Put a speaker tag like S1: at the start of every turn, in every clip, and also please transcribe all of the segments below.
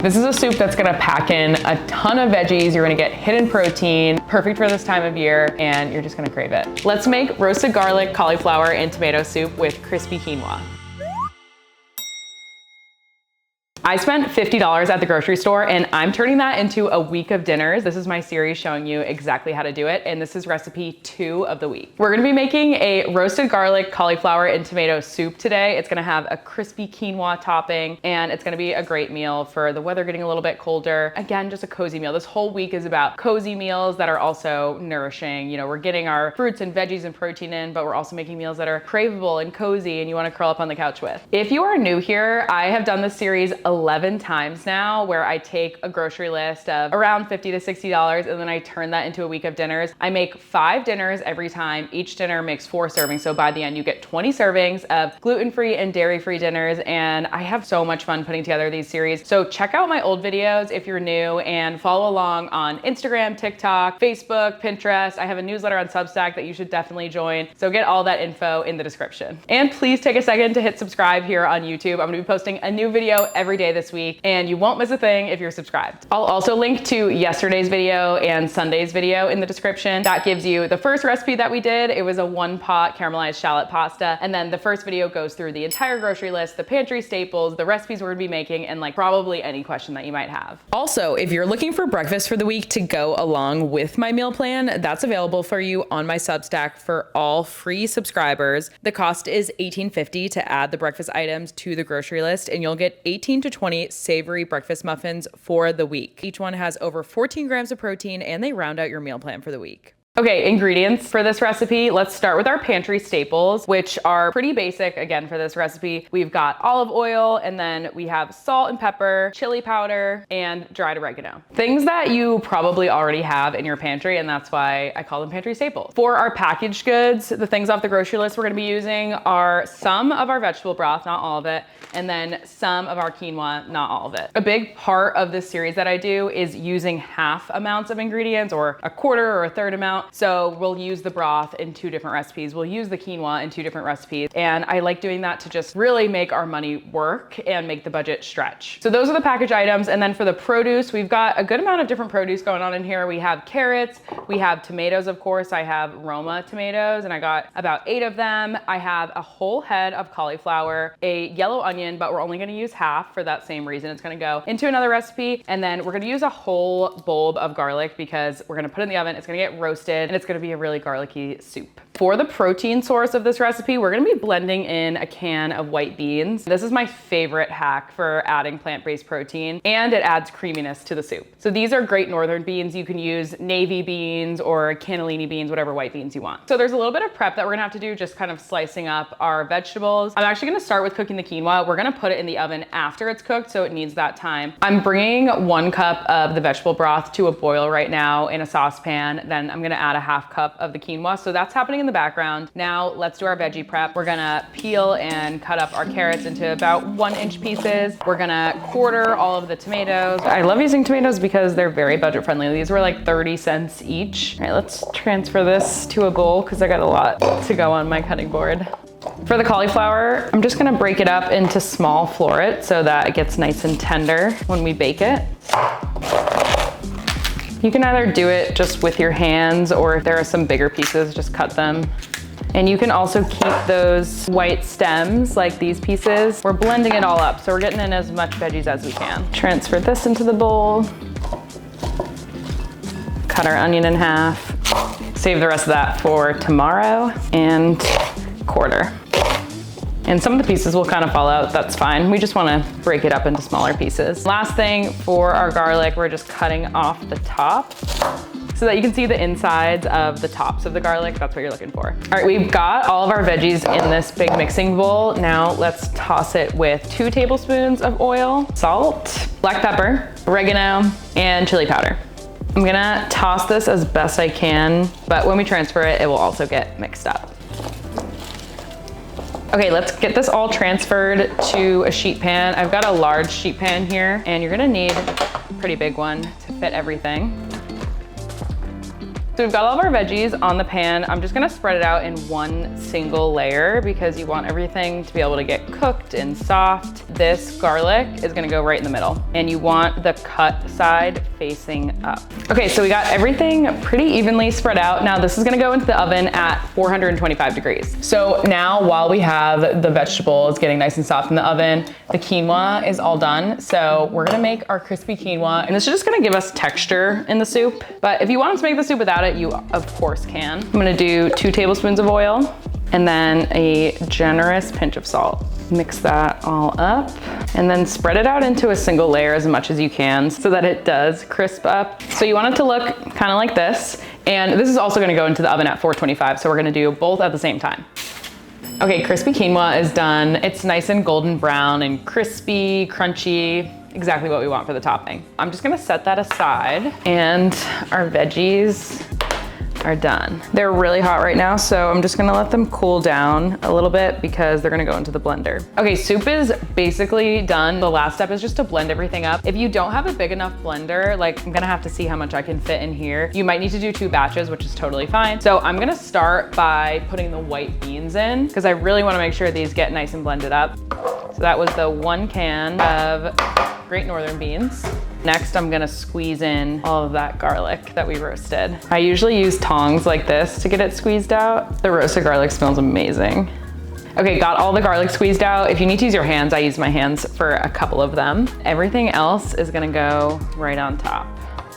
S1: This is a soup that's gonna pack in a ton of veggies. You're gonna get hidden protein, perfect for this time of year, and you're just gonna crave it. Let's make roasted garlic, cauliflower, and tomato soup with crispy quinoa. I spent $50 at the grocery store and I'm turning that into a week of dinners. This is my series showing you exactly how to do it, and this is recipe 2 of the week. We're gonna be making a roasted garlic, cauliflower, and tomato soup today. It's gonna have a crispy quinoa topping, and it's gonna be a great meal for the weather getting a little bit colder. Again, just a cozy meal. This whole week is about cozy meals that are also nourishing. You know, we're getting our fruits and veggies and protein in, but we're also making meals that are craveable and cozy and you wanna curl up on the couch with. If you are new here, I have done this series 11 times now, where I take a grocery list of around $50 to $60 and then I turn that into a week of dinners. I make 5 dinners every time. Each dinner makes 4 servings. So by the end, you get 20 servings of gluten-free and dairy-free dinners. And I have so much fun putting together these series. So check out my old videos if you're new and follow along on Instagram, TikTok, Facebook, Pinterest. I have a newsletter on Substack that you should definitely join. So get all that info in the description. And please take a second to hit subscribe here on YouTube. I'm gonna be posting a new video every day this week, and you won't miss a thing if you're subscribed. I'll also link to yesterday's video and Sunday's video in the description. That gives you the first recipe that we did. It was a 1-pot caramelized shallot pasta. And then the first video goes through the entire grocery list, the pantry staples, the recipes we're gonna be making, and like probably any question that you might have. Also, if you're looking for breakfast for the week to go along with my meal plan, that's available for you on my Substack for all free subscribers. The cost is $18.50 to add the breakfast items to the grocery list, and you'll get 18 to 20 savory breakfast muffins for the week. Each one has over 14 grams of protein, and they round out your meal plan for the week. Okay, ingredients for this recipe. Let's start with our pantry staples, which are pretty basic again for this recipe. We've got olive oil, and then we have salt and pepper, chili powder, and dried oregano. Things that you probably already have in your pantry, and that's why I call them pantry staples. For our packaged goods, the things off the grocery list we're gonna be using are some of our vegetable broth, not all of it, and then some of our quinoa, not all of it. A big part of this series that I do is using half amounts of ingredients, or a quarter or a third amount. So we'll use the broth in 2 different recipes. We'll use the quinoa in 2 different recipes. And I like doing that to just really make our money work and make the budget stretch. So those are the package items. And then for the produce, we've got a good amount of different produce going on in here. We have carrots, we have tomatoes, of course. I have Roma tomatoes, and I got about 8 of them. I have a whole head of cauliflower, a yellow onion, but we're only gonna use half for that same reason. It's gonna go into another recipe. And then we're gonna use a whole bulb of garlic because we're gonna put it in the oven. It's gonna get roasted, and it's gonna be a really garlicky soup. For the protein source of this recipe, we're gonna be blending in a can of white beans. This is my favorite hack for adding plant-based protein, and it adds creaminess to the soup. So these are great northern beans. You can use navy beans or cannellini beans, whatever white beans you want. So there's a little bit of prep that we're gonna have to do, just kind of slicing up our vegetables. I'm actually gonna start with cooking the quinoa. We're gonna put it in the oven after it's cooked, so it needs that time. I'm bringing 1 cup of the vegetable broth to a boil right now in a saucepan. Then I'm gonna add a half cup of the quinoa. So that's happening in the background. Now let's do our veggie prep. We're gonna peel and cut up our carrots into about 1-inch pieces. We're gonna quarter all of the tomatoes. I love using tomatoes because they're very budget friendly. These were like 30 cents each. All right, let's transfer this to a bowl because I got a lot to go on my cutting board. For the cauliflower, I'm just gonna break it up into small florets so that it gets nice and tender when we bake it. You can either do it just with your hands, or if there are some bigger pieces, just cut them. And you can also keep those white stems like these pieces. We're blending it all up, so we're getting in as much veggies as we can. Transfer this into the bowl. Cut our onion in half. Save the rest of that for tomorrow, and quarter. And some of the pieces will kind of fall out, that's fine. We just wanna break it up into smaller pieces. Last thing for our garlic, we're just cutting off the top so that you can see the insides of the tops of the garlic. That's what you're looking for. All right, we've got all of our veggies in this big mixing bowl. Now let's toss it with 2 tablespoons of oil, salt, black pepper, oregano, and chili powder. I'm gonna toss this as best I can, but when we transfer it, it will also get mixed up. Okay, let's get this all transferred to a sheet pan. I've got a large sheet pan here, and you're gonna need a pretty big one to fit everything. So we've got all of our veggies on the pan. I'm just gonna spread it out in one single layer because you want everything to be able to get cooked and soft. this garlic is gonna go right in the middle, and you want the cut side facing up. Okay, so we got everything pretty evenly spread out. Now this is gonna go into the oven at 425 degrees. So now while we have the vegetables getting nice and soft in the oven, the quinoa is all done. So we're gonna make our crispy quinoa, and this is just gonna give us texture in the soup. But if you wanted to make the soup without it, you of course can. I'm gonna do 2 tablespoons of oil and then a generous pinch of salt. Mix that all up and then spread it out into a single layer as much as you can so that it does crisp up. So you want it to look kind of like this. And this is also gonna go into the oven at 425. So we're gonna do both at the same time. Okay, crispy quinoa is done. It's nice and golden brown and crispy, crunchy, exactly what we want for the topping. I'm just gonna set that aside, and our veggies are done. They're really hot right now, so I'm just gonna let them cool down a little bit because they're gonna go into the blender. Okay, soup is basically done. The last step is just to blend everything up. If you don't have a big enough blender, like I'm gonna have to see how much I can fit in here. You might need to do 2 batches, which is totally fine. So I'm gonna start by putting the white beans in because I really wanna make sure these get nice and blended up. So that was the 1 can of Great Northern beans. Next, I'm gonna squeeze in all of that garlic that we roasted. I usually use tongs like this to get it squeezed out. The roasted garlic smells amazing. Okay, got all the garlic squeezed out. If you need to use your hands, I use my hands for a couple of them. Everything else is gonna go right on top.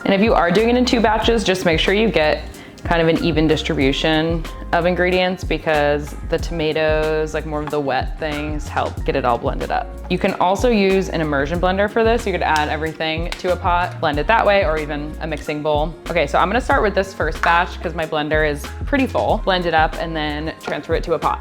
S1: And if you are doing it in 2 batches, just make sure you get kind of an even distribution of ingredients because the tomatoes, like more of the wet things, help get it all blended up. You can also use an immersion blender for this. You could add everything to a pot, blend it that way, or even a mixing bowl. Okay, so I'm gonna start with this first batch because my blender is pretty full. Blend it up and then transfer it to a pot.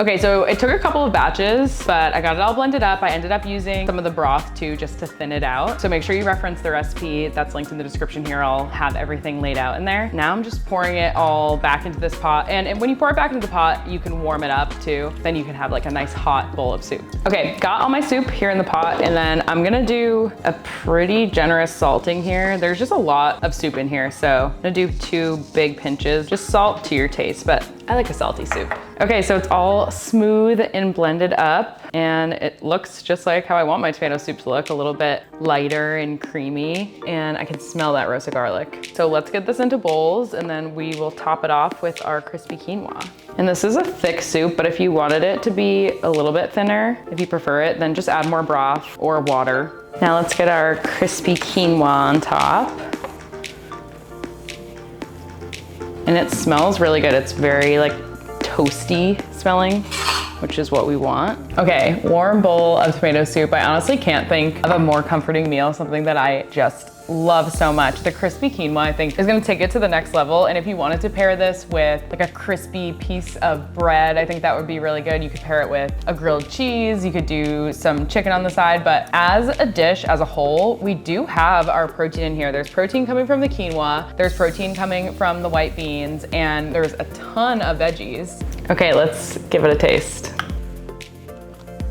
S1: Okay, so it took a couple of batches, but I got it all blended up. I ended up using some of the broth too, just to thin it out. So make sure you reference the recipe that's linked in the description here. I'll have everything laid out in there. Now I'm just pouring it all back into this pot. And when you pour it back into the pot, you can warm it up too. Then you can have like a nice hot bowl of soup. Okay, got all my soup here in the pot, and then I'm gonna do a pretty generous salting here. There's just a lot of soup in here, so I'm gonna do 2 big pinches. Just salt to your taste, but I like a salty soup. Okay, so it's all smooth and blended up, and it looks just like how I want my tomato soup to look, a little bit lighter and creamy, and I can smell that roasted garlic. So let's get this into bowls, and then we will top it off with our crispy quinoa. And this is a thick soup, but if you wanted it to be a little bit thinner, if you prefer it, then just add more broth or water. Now let's get our crispy quinoa on top. And it smells really good. It's very like toasty smelling, which is what we want. Okay, warm bowl of tomato soup. I honestly can't think of a more comforting meal, something that I just love so much. The crispy quinoa, I think, is gonna take it to the next level. And if you wanted to pair this with like a crispy piece of bread, I think that would be really good. You could pair it with a grilled cheese. You could do some chicken on the side. But as a dish as a whole, we do have our protein in here. There's protein coming from the quinoa. There's protein coming from the white beans. And there's a ton of veggies. Okay, let's give it a taste.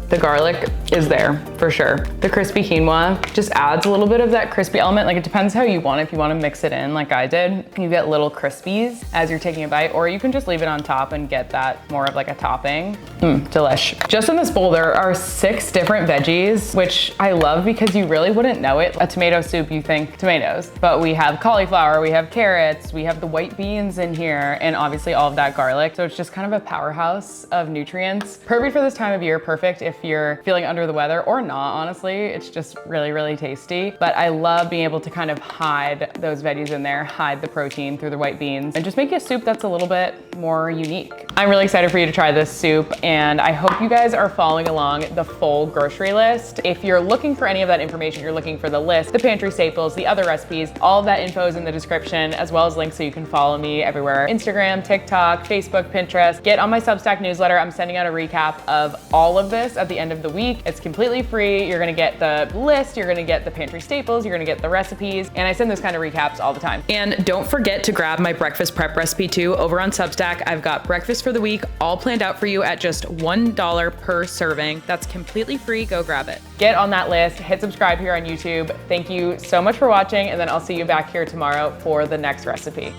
S1: The garlic is there for sure. The crispy quinoa just adds a little bit of that crispy element. Like it depends how you want it. If you want to mix it in like I did, you get little crispies as you're taking a bite, or you can just leave it on top and get that more of like a topping. Delish. Just in this bowl, there are 6 different veggies, which I love because you really wouldn't know it. A tomato soup, you think tomatoes, but we have cauliflower, we have carrots, we have the white beans in here, and obviously all of that garlic. So it's just kind of a powerhouse of nutrients. Perfect for this time of year, perfect if you're feeling under the weather or not, honestly. It's just really, really tasty. But I love being able to kind of hide those veggies in there, hide the protein through the white beans, and just make a soup that's a little bit more unique. I'm really excited for you to try this soup, and I hope you guys are following along the full grocery list. If you're looking for any of that information, you're looking for the list, the pantry staples, the other recipes, all of that info is in the description, as well as links so you can follow me everywhere. Instagram, TikTok, Facebook, Pinterest. Get on my Substack newsletter. I'm sending out a recap of all of this at the end of the week. It's completely free. You're gonna get the list, you're gonna get the pantry staples, you're gonna get the recipes, and I send those kind of recaps all the time. And don't forget to grab my breakfast prep recipe too over on Substack. I've got breakfast for the week all planned out for you at just $1 per serving. That's completely free. Go grab it. Get on that list, hit subscribe here on YouTube. Thank you so much for watching, and then I'll see you back here tomorrow for the next recipe.